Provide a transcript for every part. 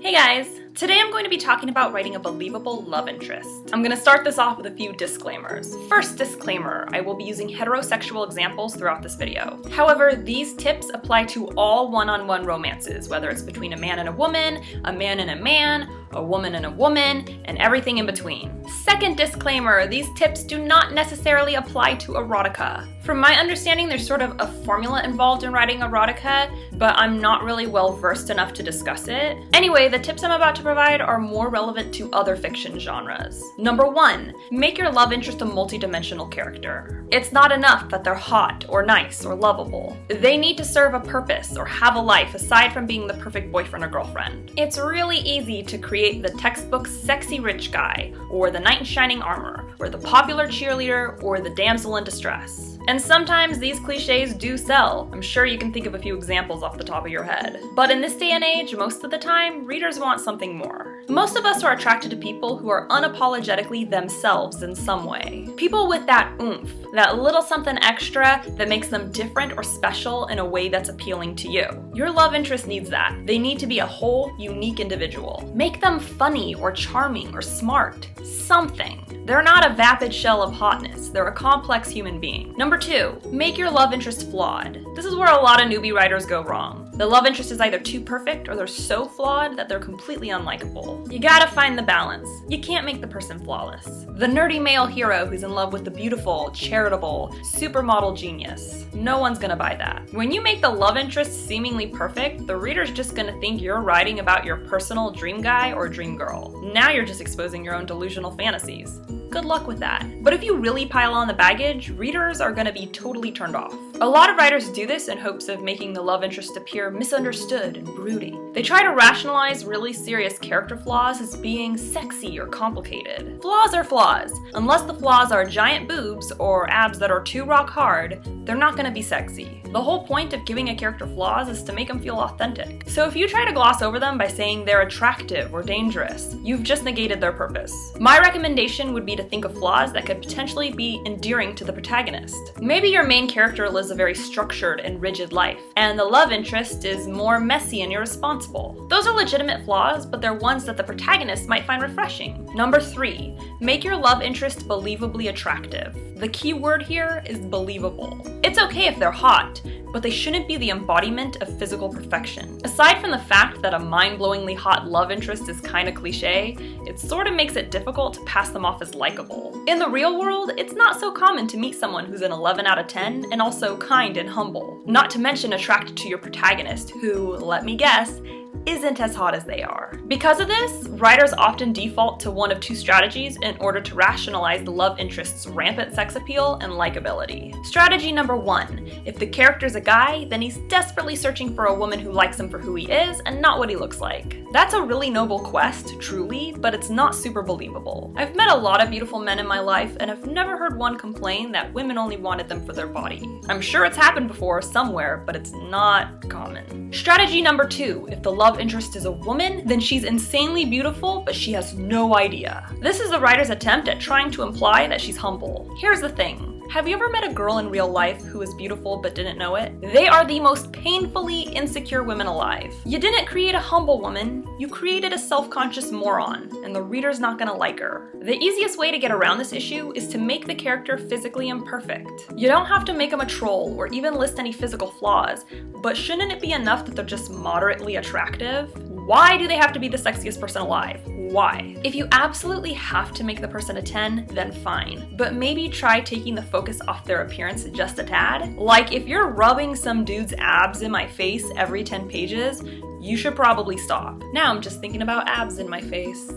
Hey guys! Today I'm going to be talking about writing a believable love interest. I'm going to start this off with a few disclaimers. First disclaimer, I will be using heterosexual examples throughout this video. However, these tips apply to all one-on-one romances, whether it's between a man and a woman, a man and a man, a woman and a woman, and everything in between. Second disclaimer, these tips do not necessarily apply to erotica. From my understanding, there's sort of a formula involved in writing erotica, but I'm not really well versed enough to discuss it. Anyway, the tips I'm about to provide are more relevant to other fiction genres. Number 1, make your love interest a multidimensional character. It's not enough that they're hot or nice or lovable. They need to serve a purpose or have a life aside from being the perfect boyfriend or girlfriend. It's really easy to create the textbook sexy rich guy, or the knight in shining armor, or the popular cheerleader, or the damsel in distress. And sometimes these cliches do sell. I'm sure you can think of a few examples off the top of your head. But in this day and age, most of the time, readers want something more. Most of us are attracted to people who are unapologetically themselves in some way. People with that oomph, that little something extra that makes them different or special in a way that's appealing to you. Your love interest needs that. They need to be a whole, unique individual. Make them funny or charming or smart. Something. They're not a vapid shell of hotness. They're a complex human being. Number 2, make your love interest flawed. This is where a lot of newbie writers go wrong. The love interest is either too perfect or they're so flawed that they're completely unlikable. You gotta find the balance. You can't make the person flawless. The nerdy male hero who's in love with the beautiful, charitable, supermodel genius. No one's gonna buy that. When you make the love interest seemingly perfect, the reader's just gonna think you're writing about your personal dream guy or dream girl. Now you're just exposing your own delusional fantasies. Good luck with that. But if you really pile on the baggage, readers are gonna be totally turned off. A lot of writers do this in hopes of making the love interest appear misunderstood and brooding. They try to rationalize really serious character flaws as being sexy or complicated. Flaws are flaws. Unless the flaws are giant boobs or abs that are too rock hard, they're not gonna be sexy. The whole point of giving a character flaws is to make them feel authentic. So if you try to gloss over them by saying they're attractive or dangerous, you've just negated their purpose. My recommendation would be to think of flaws that could potentially be endearing to the protagonist. Maybe your main character lives a very structured and rigid life, and the love interest is more messy and irresponsible. Those are legitimate flaws, but they're ones that the protagonist might find refreshing. Number 3, make your love interest believably attractive. The key word here is believable. It's okay if they're hot, but they shouldn't be the embodiment of physical perfection. Aside from the fact that a mind-blowingly hot love interest is kinda cliche, it sorta makes it difficult to pass them off as likable. In the real world, it's not so common to meet someone who's an 11 out of 10 and also kind and humble. Not to mention attracted to your protagonist, who, let me guess, isn't as hot as they are. Because of this, writers often default to one of two strategies in order to rationalize the love interest's rampant sex appeal and likability. Strategy number 1, if the character's a guy, then he's desperately searching for a woman who likes him for who he is and not what he looks like. That's a really noble quest, truly, but it's not super believable. I've met a lot of beautiful men in my life and have never heard one complain that women only wanted them for their body. I'm sure it's happened before somewhere, but it's not common. Strategy number 2, if the love interest is a woman, then she's insanely beautiful, but she has no idea. This is the writer's attempt at trying to imply that she's humble. Here's the thing. Have you ever met a girl in real life who is beautiful but didn't know it? They are the most painfully insecure women alive. You didn't create a humble woman, you created a self-conscious moron, and the reader's not gonna like her. The easiest way to get around this issue is to make the character physically imperfect. You don't have to make them a troll or even list any physical flaws, but shouldn't it be enough that they're just moderately attractive? Why do they have to be the sexiest person alive? Why? If you absolutely have to make the person a 10, then fine. But maybe try taking the focus off their appearance just a tad. Like, if you're rubbing some dude's abs in my face every 10 pages, you should probably stop. Now I'm just thinking about abs in my face.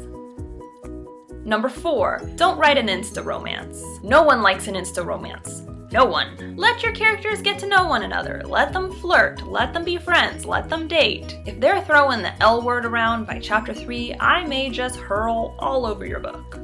Number 4, don't write an insta romance. No one likes an insta romance. No one. Let your characters get to know one another. Let them flirt. Let them be friends. Let them date. If they're throwing the L word around by chapter 3, I may just hurl all over your book.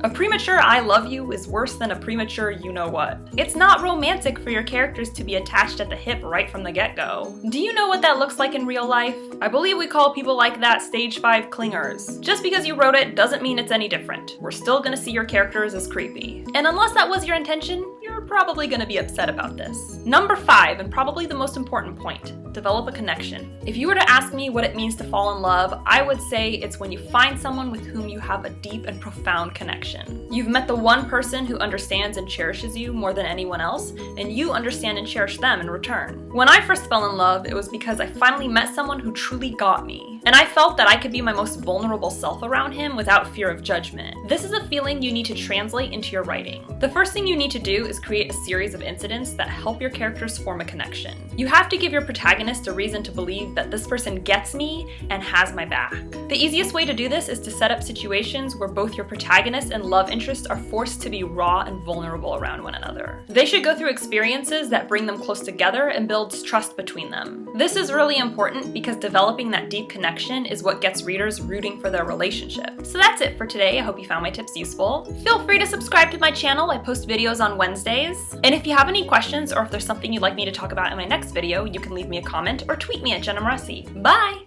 A premature I love you is worse than a premature you know what. It's not romantic for your characters to be attached at the hip right from the get-go. Do you know what that looks like in real life? I believe we call people like that stage 5 clingers. Just because you wrote it doesn't mean it's any different. We're still gonna see your characters as creepy. And unless that was your intention, you're probably gonna be upset about this. Number 5, and probably the most important point, develop a connection. If you were to ask me what it means to fall in love, I would say it's when you find someone with whom you have a deep and profound connection. You've met the one person who understands and cherishes you more than anyone else, and you understand and cherish them in return. When I first fell in love, it was because I finally met someone who truly got me, and I felt that I could be my most vulnerable self around him without fear of judgment. This is a feeling you need to translate into your writing. The first thing you need to do is create a series of incidents that help your characters form a connection. You have to give your protagonist a reason to believe that this person gets me and has my back. The easiest way to do this is to set up situations where both your protagonist and love interest are forced to be raw and vulnerable around one another. They should go through experiences that bring them close together and builds trust between them. This is really important because developing that deep connection is what gets readers rooting for their relationship. So that's it for today. I hope you found my tips useful. Feel free to subscribe to my channel. I post videos on Wednesdays. And if you have any questions or if there's something you'd like me to talk about in my next video, you can leave me a comment or tweet me at Jenna Moreci. Bye!